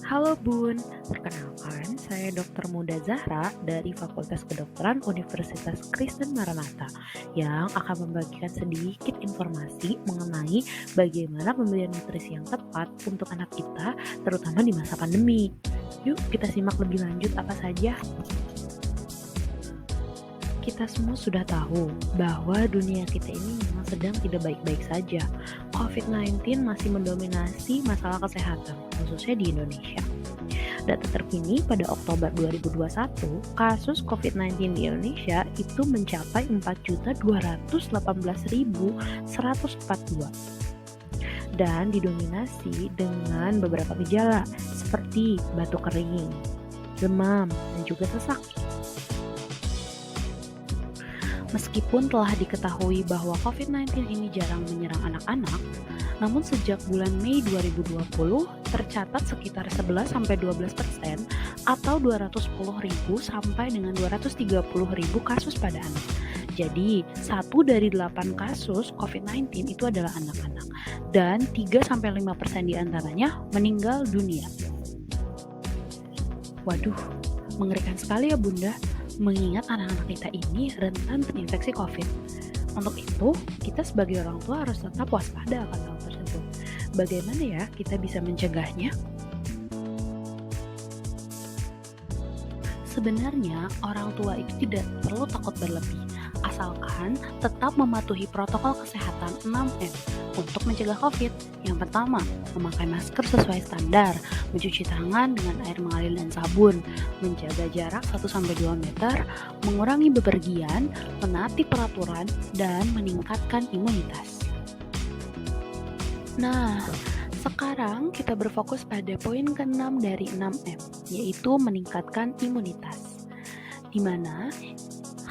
Halo Bun, perkenalkan saya Dr. Muda Zahra dari Fakultas Kedokteran Universitas Kristen Maranatha yang akan membagikan sedikit informasi mengenai bagaimana pemberian nutrisi yang tepat untuk anak kita, terutama di masa pandemi. Yuk kita simak lebih lanjut apa saja. Kita semua sudah tahu bahwa dunia kita ini memang sedang tidak baik-baik saja. COVID-19 masih mendominasi masalah kesehatan, khususnya di Indonesia. Data terkini pada Oktober 2021, kasus COVID-19 di Indonesia itu mencapai 4.218.142 dan didominasi dengan beberapa gejala seperti batuk kering, demam, dan juga sesak. Meskipun telah diketahui bahwa COVID-19 ini jarang menyerang anak-anak, namun sejak bulan Mei 2020 tercatat sekitar 11-12% atau 210.000 sampai dengan 230.000 kasus pada anak. Jadi, 1 dari 8 kasus COVID-19 itu adalah anak-anak dan 3-5% diantaranya meninggal dunia. Waduh, mengerikan sekali ya Bunda. Mengingat anak-anak kita ini rentan terinfeksi COVID. Untuk itu, kita sebagai orang tua harus tetap waspada akan hal tersebut. Bagaimana ya kita bisa mencegahnya? Sebenarnya, orang tua itu tidak perlu takut berlebih, asalkan tetap mematuhi protokol kesehatan 6M untuk mencegah COVID. Yang pertama, memakai masker sesuai standar, mencuci tangan dengan air mengalir dan sabun, menjaga jarak 1-2 meter, mengurangi bepergian, menaati peraturan, dan meningkatkan imunitas. Nah, sekarang kita berfokus pada poin ke-6 dari 6M, yaitu meningkatkan imunitas. Di mana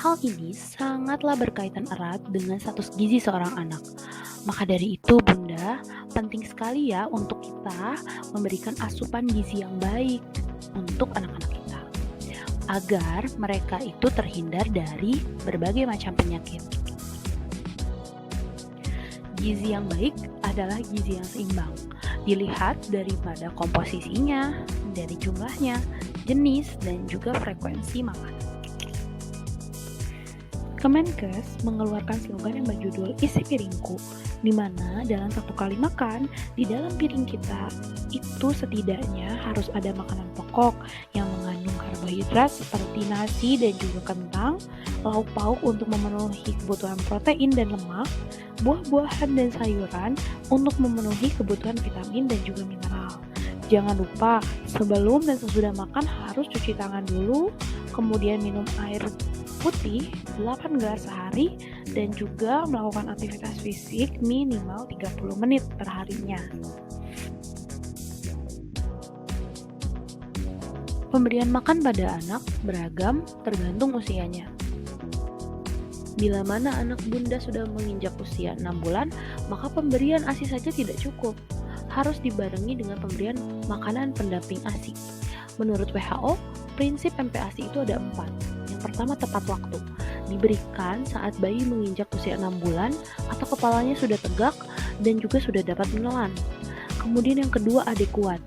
hal ini sangatlah berkaitan erat dengan status gizi seorang anak. Maka dari itu Bunda, penting sekali ya untuk kita memberikan asupan gizi yang baik untuk anak-anak kita, agar mereka itu terhindar dari berbagai macam penyakit. Gizi yang baik adalah gizi yang seimbang. Dilihat daripada komposisinya, dari jumlahnya, jenis, dan juga frekuensi makanan. Kemenkes mengeluarkan slogan yang berjudul Isi Piringku, di mana dalam satu kali makan, di dalam piring kita itu setidaknya harus ada makanan pokok yang mengandung karbohidrat seperti nasi dan juga kentang, lauk pauk untuk memenuhi kebutuhan protein dan lemak, buah-buahan dan sayuran untuk memenuhi kebutuhan vitamin dan juga mineral. Jangan lupa, sebelum dan sesudah makan harus cuci tangan dulu, kemudian minum air putih 8 gelas sehari dan juga melakukan aktivitas fisik minimal 30 menit per harinya. Pemberian makan pada anak beragam tergantung usianya. Bila mana anak Bunda sudah menginjak usia 6 bulan, maka pemberian ASI saja tidak cukup. Harus dibarengi dengan pemberian makanan pendamping ASI. Menurut WHO, prinsip MPASI itu ada 4. Yang pertama, tepat waktu. Diberikan saat bayi menginjak usia 6 bulan atau kepalanya sudah tegak dan juga sudah dapat menelan. Kemudian yang kedua, adekuat.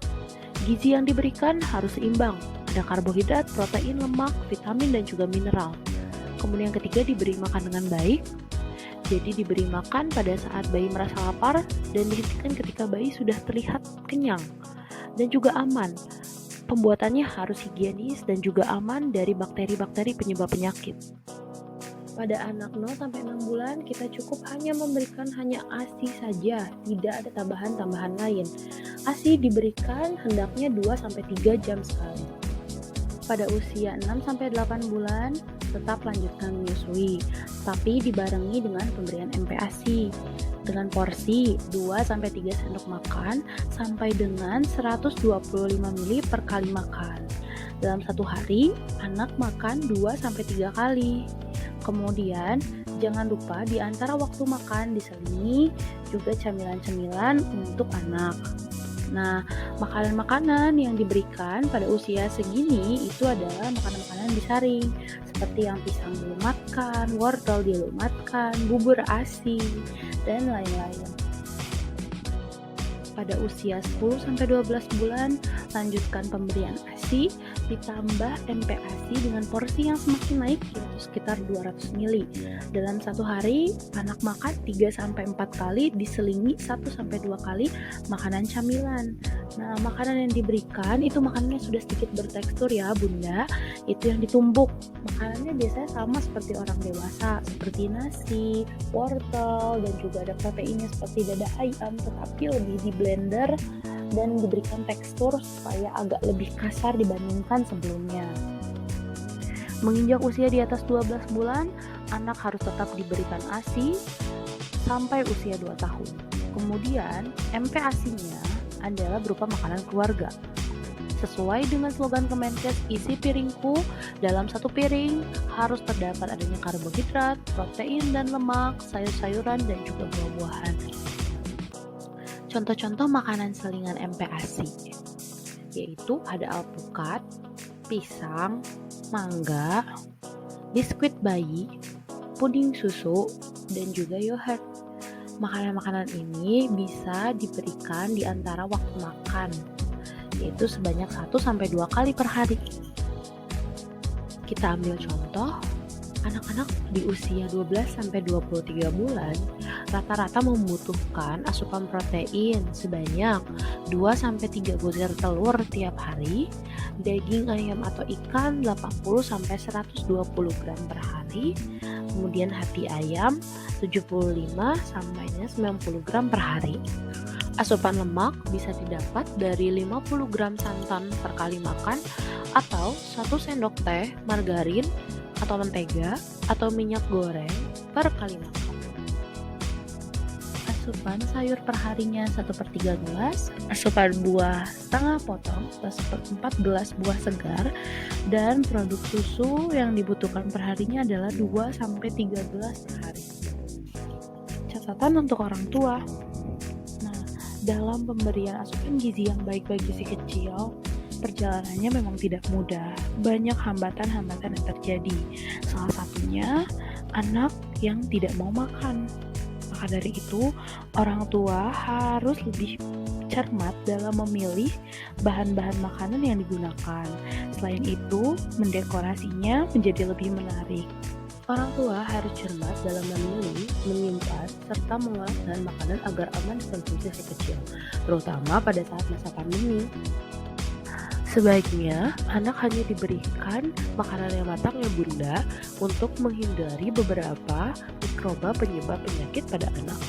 Gizi yang diberikan harus seimbang. Ada karbohidrat, protein, lemak, vitamin, dan juga mineral. Kemudian yang ketiga, diberi makan dengan baik. Jadi diberi makan pada saat bayi merasa lapar dan dihentikan ketika bayi sudah terlihat kenyang dan juga aman. Pembuatannya harus higienis dan juga aman dari bakteri-bakteri penyebab penyakit. Pada anak 0-6 bulan, kita cukup hanya memberikan hanya ASI saja, tidak ada tambahan-tambahan lain. ASI diberikan hendaknya 2-3 jam sekali. Pada usia 6-8 bulan, tetap lanjutkan menyusui, tapi dibarengi dengan pemberian MPASI dengan porsi 2-3 sendok makan sampai dengan 125 ml per kali makan. Dalam satu hari, anak makan 2-3 kali. Kemudian, jangan lupa di antara waktu makan diselingi juga camilan-camilan untuk anak. Nah, makanan-makanan yang diberikan pada usia segini itu adalah makanan-makanan disaring, seperti yang pisang dilumatkan, wortel dilumatkan, bubur ASI, dan lain-lain. Pada usia 10-12 bulan, lanjutkan pemberian ASI ditambah MPASI dengan porsi yang semakin naik yaitu sekitar 200 ml. Dalam satu hari, anak makan 3-4 kali diselingi 1-2 kali makanan camilan. Nah, makanan yang diberikan itu makanannya sudah sedikit bertekstur ya Bunda, itu yang ditumbuk. Makanannya biasanya sama seperti orang dewasa, seperti nasi, wortel, dan juga ada proteinnya seperti dada ayam, tetapi lebih di blender dan diberikan tekstur supaya agak lebih kasar dibandingkan sebelumnya. Menginjak usia di atas 12 bulan, anak harus tetap diberikan ASI sampai usia 2 tahun. Kemudian, MPASI-nya adalah berupa makanan keluarga. Sesuai dengan slogan Kemenkes, isi piringku, dalam satu piring harus terdapat adanya karbohidrat, protein dan lemak, sayur-sayuran, dan juga buah-buahan. Contoh-contoh makanan selingan MPASI yaitu ada alpukat, pisang, mangga, biskuit bayi, puding susu, dan juga yogurt. Makanan-makanan ini bisa diberikan di antara waktu makan, yaitu sebanyak 1-2 kali per hari. Kita ambil contoh, anak-anak di usia 12-23 bulan rata-rata membutuhkan asupan protein sebanyak 2-3 butir telur tiap hari, daging ayam atau ikan 80-120 gram per hari, kemudian hati ayam 75-90 gram per hari. Asupan lemak bisa didapat dari 50 gram santan per kali makan atau 1 sendok teh margarin atau mentega atau minyak goreng per kali makan. Asupan sayur perharinya 1/3 gelas, asupan buah setengah potong atau 1/4 gelas buah segar, dan produk susu yang dibutuhkan perharinya adalah 2-3 gelas per hari. Catatan untuk orang tua. Nah, dalam pemberian asupan gizi yang baik bagi si kecil, perjalanannya memang tidak mudah. Banyak hambatan-hambatan yang terjadi. Salah satunya anak yang tidak mau makan. Maka dari itu, orang tua harus lebih cermat dalam memilih bahan-bahan makanan yang digunakan. Selain itu, mendekorasinya menjadi lebih menarik. Orang tua harus cermat dalam memilih, menyimpan, serta mengolah bahan makanan agar aman dikonsumsi si kecil, terutama pada saat masa pandemi. Sebaiknya, anak hanya diberikan makanan yang matang ya Bunda, untuk menghindari beberapa mikroba penyebab penyakit pada anak.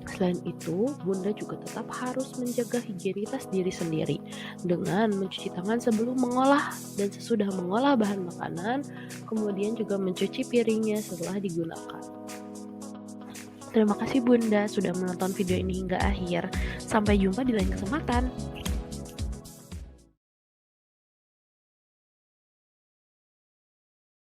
Selain itu, Bunda juga tetap harus menjaga higienitas diri sendiri dengan mencuci tangan sebelum mengolah dan sesudah mengolah bahan makanan, kemudian juga mencuci piringnya setelah digunakan. Terima kasih Bunda sudah menonton video ini hingga akhir. Sampai jumpa di lain kesempatan.